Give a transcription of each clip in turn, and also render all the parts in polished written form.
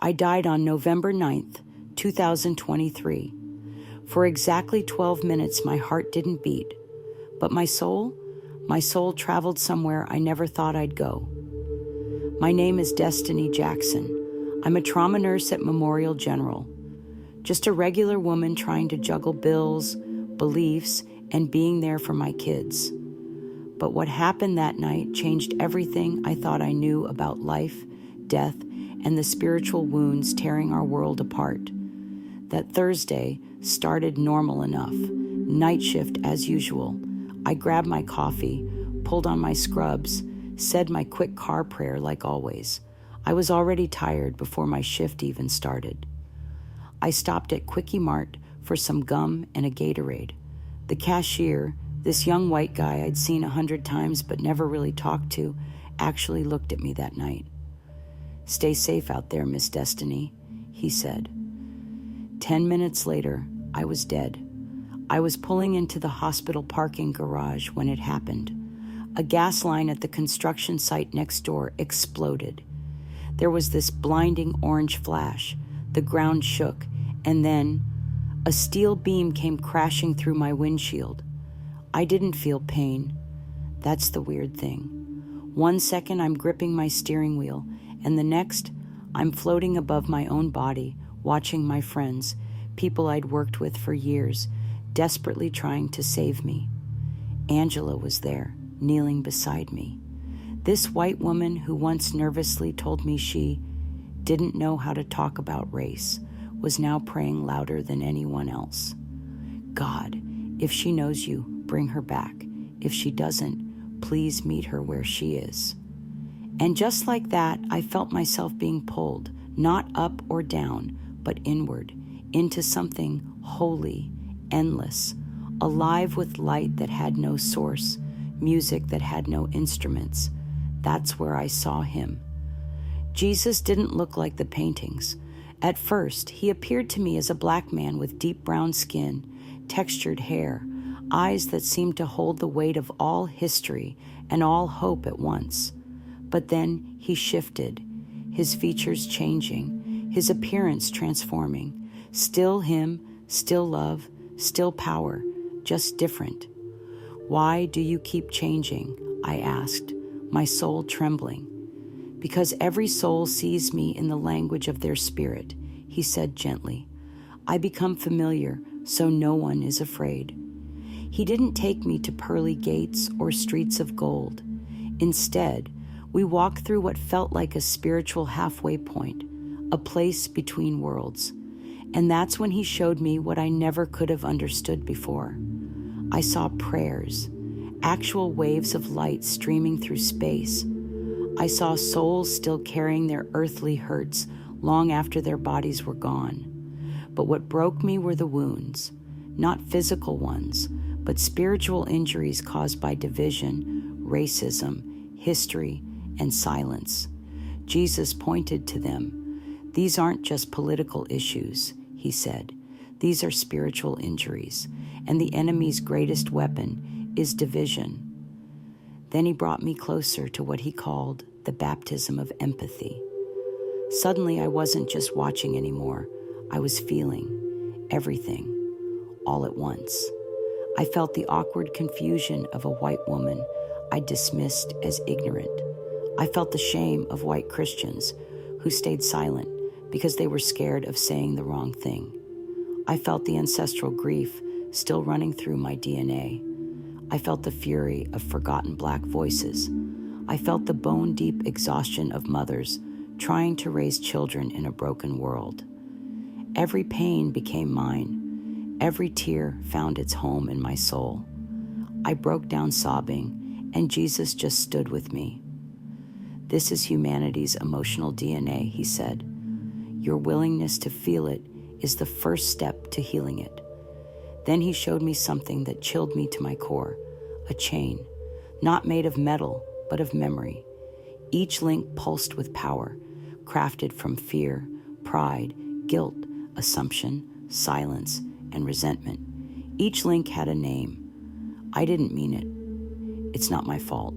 I died on November 9th, 2023. For exactly 12 minutes, my heart didn't beat. But my soul traveled somewhere I never thought I'd go. My name is Destiny Jackson. I'm a trauma nurse at Memorial General. Just a regular woman trying to juggle bills, beliefs, and being there for my kids. But what happened that night changed everything I thought I knew about life, death, and the spiritual wounds tearing our world apart. That Thursday started normal enough, night shift as usual. I grabbed my coffee, pulled on my scrubs, said my quick car prayer like always. I was already tired before my shift even started. I stopped at Quickie Mart for some gum and a Gatorade. The cashier, this young white guy I'd seen 100 times but never really talked to, actually looked at me that night. "Stay safe out there, Miss Destiny," he said. 10 minutes later, I was dead. I was pulling into the hospital parking garage when it happened. A gas line at the construction site next door exploded. There was this blinding orange flash. The ground shook, and then a steel beam came crashing through my windshield. I didn't feel pain. That's the weird thing. 1 second I'm gripping my steering wheel, and the next I'm floating above my own body, watching my friends, people I'd worked with for years, desperately trying to save me. Angela was there, kneeling beside me. This white woman who once nervously told me she didn't know how to talk about race was now praying louder than anyone else. "God, if she knows you, bring her back. If she doesn't, please meet her where she is." And just like that, I felt myself being pulled, not up or down, but inward, into something holy, endless, alive with light that had no source, music that had no instruments. That's where I saw him. Jesus didn't look like the paintings. At first, he appeared to me as a black man with deep brown skin, textured hair, eyes that seemed to hold the weight of all history and all hope at once. But then he shifted, his features changing, his appearance transforming. Still him, still love, still power, just different. "Why do you keep changing?" I asked, my soul trembling. "Because every soul sees me in the language of their spirit," he said gently. "I become familiar, so no one is afraid." He didn't take me to pearly gates or streets of gold. Instead, we walked through what felt like a spiritual halfway point, a place between worlds. And that's when he showed me what I never could have understood before. I saw prayers, actual waves of light streaming through space. I saw souls still carrying their earthly hurts long after their bodies were gone. But what broke me were the wounds, not physical ones, but spiritual injuries caused by division, racism, history, and silence. Jesus pointed to them. "These aren't just political issues," he said. "These are spiritual injuries, and the enemy's greatest weapon is division." Then he brought me closer to what he called the baptism of empathy. Suddenly, I wasn't just watching anymore. I was feeling everything, all at once. I felt the awkward confusion of a white woman I dismissed as ignorant. I felt the shame of white Christians who stayed silent because they were scared of saying the wrong thing. I felt the ancestral grief still running through my DNA. I felt the fury of forgotten black voices. I felt the bone-deep exhaustion of mothers trying to raise children in a broken world. Every pain became mine. Every tear found its home in my soul. I broke down sobbing, and Jesus just stood with me. "This is humanity's emotional DNA," he said. "Your willingness to feel it is the first step to healing it." Then he showed me something that chilled me to my core, a chain, not made of metal, but of memory. Each link pulsed with power, crafted from fear, pride, guilt, assumption, silence, and resentment. Each link had a name. I didn't mean it. It's not my fault.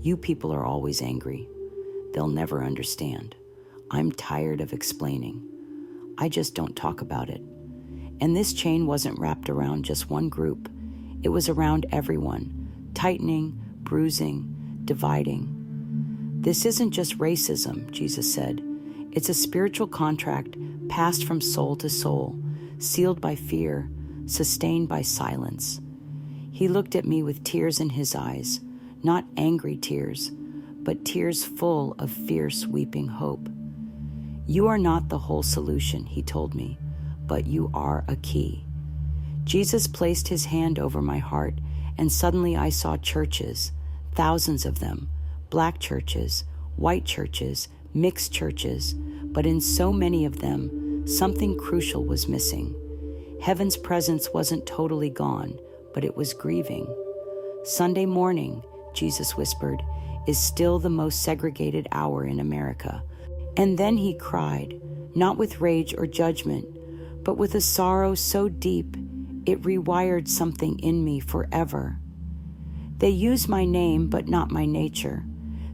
You people are always angry. They'll never understand. I'm tired of explaining. I just don't talk about it. And this chain wasn't wrapped around just one group. It was around everyone, tightening, bruising, dividing. This isn't just racism, Jesus said. It's a spiritual contract passed from soul to soul, sealed by fear, sustained by silence. He looked at me with tears in his eyes, not angry tears, but tears full of fierce, weeping hope. You are not the whole solution, he told me, but you are a key. Jesus placed his hand over my heart, and suddenly I saw churches, thousands of them, black churches, white churches, mixed churches, but in so many of them, something crucial was missing. Heaven's presence wasn't totally gone, but it was grieving. Sunday morning, Jesus whispered, is still the most segregated hour in America. And then he cried, not with rage or judgment, but with a sorrow so deep it rewired something in me forever. They use my name, but not my nature.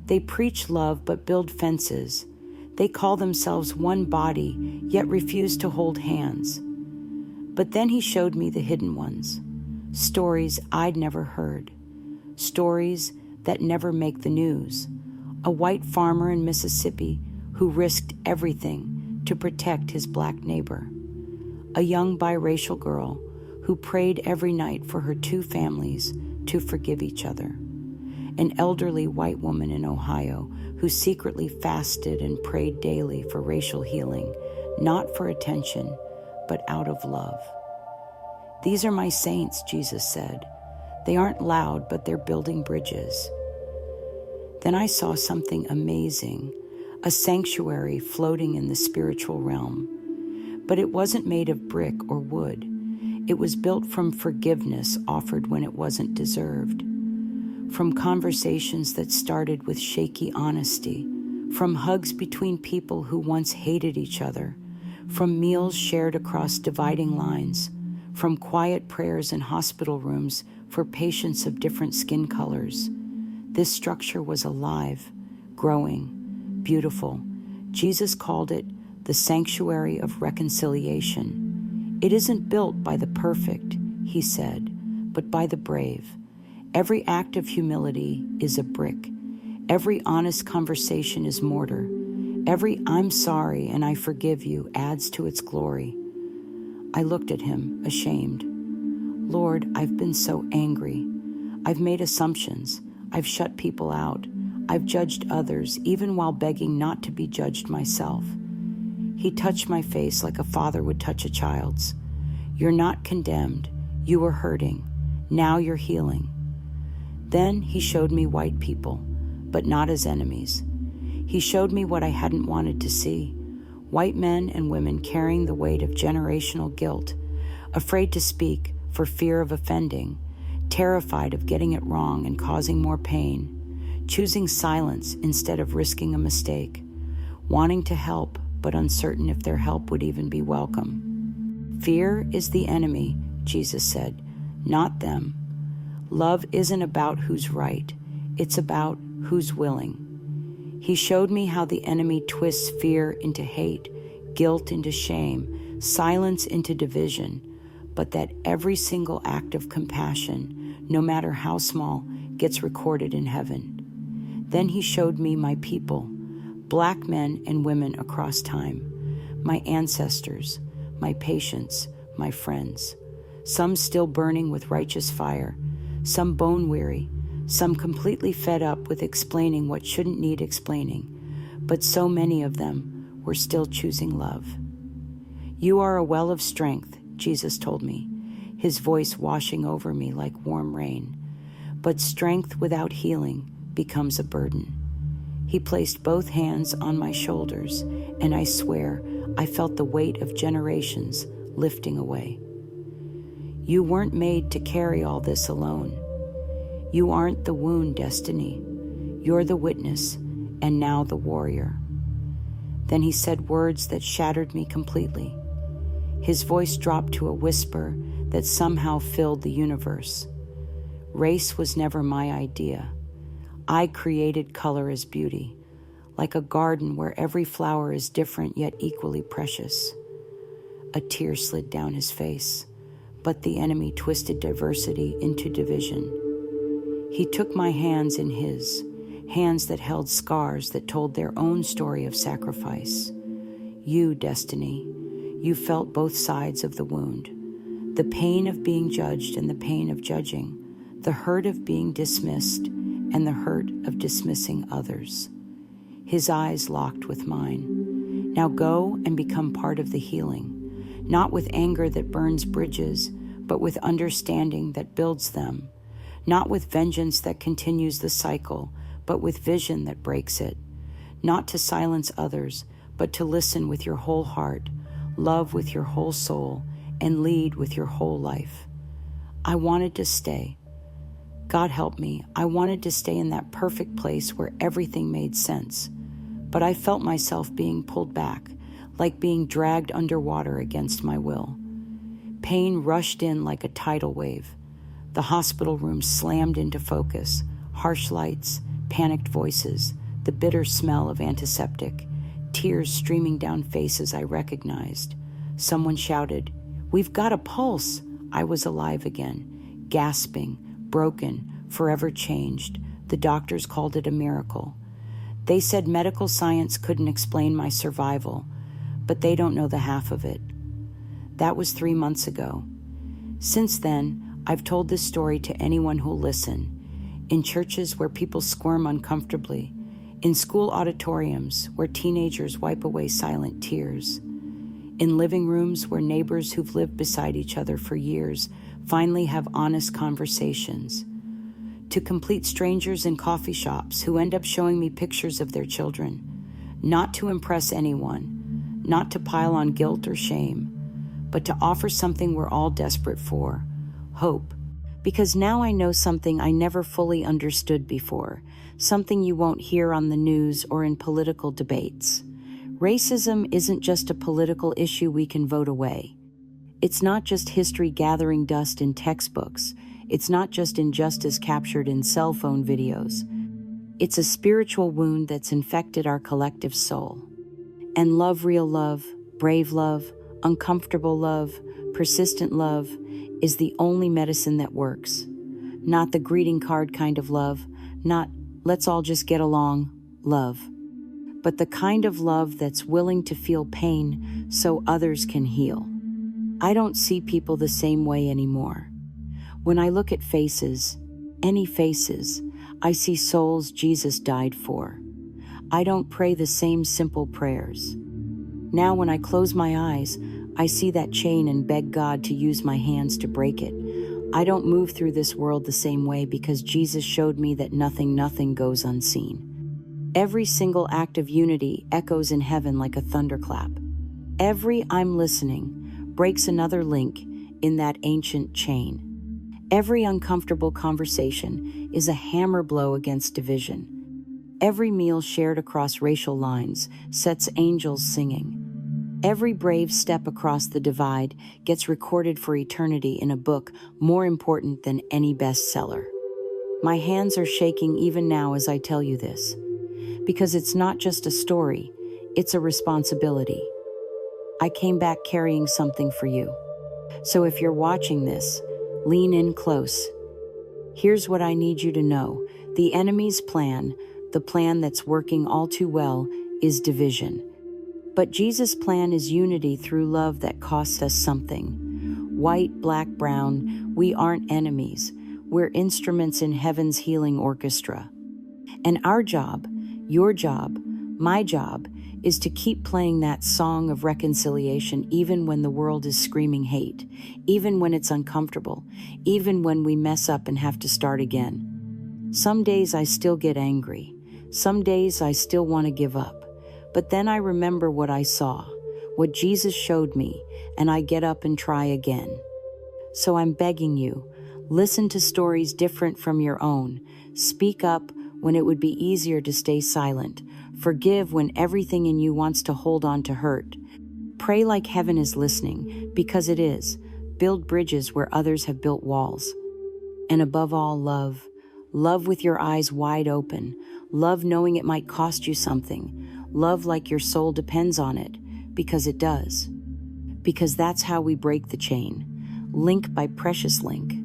They preach love, but build fences. They call themselves one body, yet refuse to hold hands. But then he showed me the hidden ones, stories I'd never heard, stories that never make the news. A white farmer in Mississippi who risked everything to protect his black neighbor. A young biracial girl who prayed every night for her two families to forgive each other. An elderly white woman in Ohio who secretly fasted and prayed daily for racial healing, not for attention, but out of love. These are my saints, Jesus said. They aren't loud, but they're building bridges. Then I saw something amazing, a sanctuary floating in the spiritual realm. But it wasn't made of brick or wood. It was built from forgiveness offered when it wasn't deserved. From conversations that started with shaky honesty, from hugs between people who once hated each other, from meals shared across dividing lines, from quiet prayers in hospital rooms for patients of different skin colors. This structure was alive, growing, beautiful. Jesus called it the sanctuary of reconciliation. It isn't built by the perfect, he said, but by the brave. Every act of humility is a brick. Every honest conversation is mortar. Every I'm sorry and I forgive you adds to its glory. I looked at him, ashamed. Lord, I've been so angry. I've made assumptions. I've shut people out. I've judged others, even while begging not to be judged myself. He touched my face like a father would touch a child's. You're not condemned. You were hurting. Now you're healing. Then he showed me white people, but not as enemies. He showed me what I hadn't wanted to see. White men and women carrying the weight of generational guilt, afraid to speak for fear of offending, terrified of getting it wrong and causing more pain, choosing silence instead of risking a mistake, wanting to help but uncertain if their help would even be welcome. Fear is the enemy, Jesus said, not them. Love isn't about who's right, it's about who's willing. He showed me how the enemy twists fear into hate, guilt into shame, silence into division, but that every single act of compassion, no matter how small, gets recorded in heaven. Then he showed me my people, black men and women across time, my ancestors, my patients, my friends, some still burning with righteous fire, some bone-weary, some completely fed up with explaining what shouldn't need explaining, but so many of them were still choosing love. You are a well of strength, Jesus told me, his voice washing over me like warm rain. But strength without healing becomes a burden. He placed both hands on my shoulders, and I swear I felt the weight of generations lifting away. You weren't made to carry all this alone. You aren't the wound, Destiny. You're the witness, and now the warrior. Then he said words that shattered me completely. His voice dropped to a whisper that somehow filled the universe. Race was never my idea. I created color as beauty. like a garden where every flower is different yet equally precious. A tear slid down his face, but the enemy twisted diversity into division. He took my hands in his, hands that held scars that told their own story of sacrifice. You, Destiny, you felt both sides of the wound. The pain of being judged and the pain of judging, the hurt of being dismissed and the hurt of dismissing others. His eyes locked with mine. Now go and become part of the healing, not with anger that burns bridges, but with understanding that builds them, not with vengeance that continues the cycle, but with vision that breaks it, not to silence others, but to listen with your whole heart, love with your whole soul, and lead with your whole life. I wanted to stay. God help me, I wanted to stay in that perfect place where everything made sense. But I felt myself being pulled back, like being dragged underwater against my will. Pain rushed in like a tidal wave. The hospital room slammed into focus, harsh lights, panicked voices, the bitter smell of antiseptic, tears streaming down faces I recognized. Someone shouted, "We've got a pulse!" I was alive again, gasping, broken, forever changed. The doctors called it a miracle. They said medical science couldn't explain my survival, but they don't know the half of it. That was 3 months ago. Since then, I've told this story to anyone who'll listen. In churches where people squirm uncomfortably, in school auditoriums where teenagers wipe away silent tears, in living rooms where neighbors who've lived beside each other for years finally have honest conversations, to complete strangers in coffee shops who end up showing me pictures of their children, not to impress anyone, not to pile on guilt or shame, but to offer something we're all desperate for, hope. Because now I know something I never fully understood before, something you won't hear on the news or in political debates. Racism isn't just a political issue we can vote away. It's not just history gathering dust in textbooks. It's not just injustice captured in cell phone videos. It's a spiritual wound that's infected our collective soul. And love, real love, brave love, uncomfortable love, persistent love, is the only medicine that works. Not the greeting card kind of love, not let's all just get along love, but the kind of love that's willing to feel pain so others can heal. I don't see people the same way anymore. When I look at faces, any faces, I see souls Jesus died for. I don't pray the same simple prayers. Now when I close my eyes, I see that chain and beg God to use my hands to break it. I don't move through this world the same way because Jesus showed me that nothing goes unseen. Every single act of unity echoes in heaven like a thunderclap. Every "I'm listening" breaks another link in that ancient chain. Every uncomfortable conversation is a hammer blow against division. Every meal shared across racial lines sets angels singing. Every brave step across the divide gets recorded for eternity in a book more important than any bestseller. My hands are shaking even now as I tell you this, because it's not just a story, it's a responsibility. I came back carrying something for you. So if you're watching this, lean in close. Here's what I need you to know. The enemy's plan, the plan that's working all too well, is division. But Jesus' plan is unity through love that costs us something. White, black, brown, we aren't enemies. We're instruments in heaven's healing orchestra. And our job, your job, my job, is to keep playing that song of reconciliation even when the world is screaming hate, even when it's uncomfortable, even when we mess up and have to start again. Some days I still get angry. Some days I still want to give up. But then I remember what I saw, what Jesus showed me, and I get up and try again. So I'm begging you, listen to stories different from your own. Speak up when it would be easier to stay silent. Forgive when everything in you wants to hold on to hurt. Pray like heaven is listening, because it is. Build bridges where others have built walls. And above all, love. Love with your eyes wide open. Love knowing it might cost you something. Love like your soul depends on it, because it does. Because that's how we break the chain. Link by precious link.